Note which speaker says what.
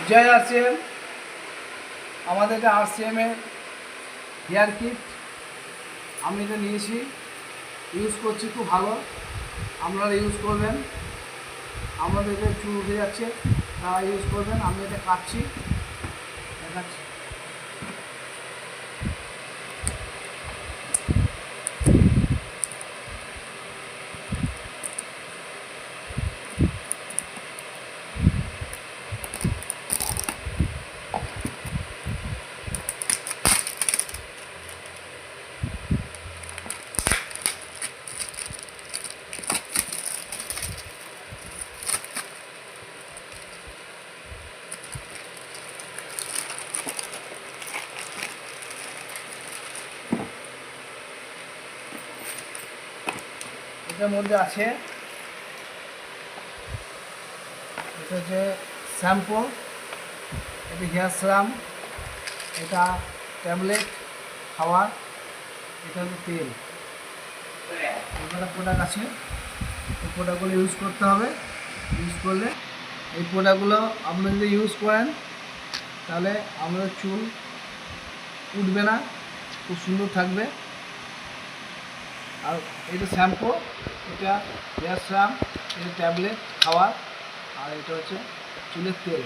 Speaker 1: জয় RCM. আমাদের এটা আরসিএমের hair kit, আমি এটা নিয়েছি, ইউজ করছি, খুব ভালো। আপনারা ইউজ করবেন। আমাদের যে চুল উঠে যাচ্ছে তারা ইউজ করবেন। আমি এটা কাটছি, দেখাচ্ছি। এটার মধ্যে আছে, এটা হচ্ছে শ্যাম্পু, এটা হেয়ার সিরাম, এটা ট্যাবলেট খাওয়ার, এটা হচ্ছে তেল। এখানে প্রোডাক্ট আছে, এই প্রোডাক্টগুলো ইউজ করতে হবে। ইউজ করলে এই প্রোডাক্টগুলো আপনারা যদি ইউজ করেন তাহলে আপনাদের চুল উঠবে না, খুব সুন্দর থাকবে। আর এটা শ্যাম্পু, এটা হেয়ার সিরাম, এটা ট্যাবলেট খাওয়ার, আর এটা হচ্ছে চুলের তেল।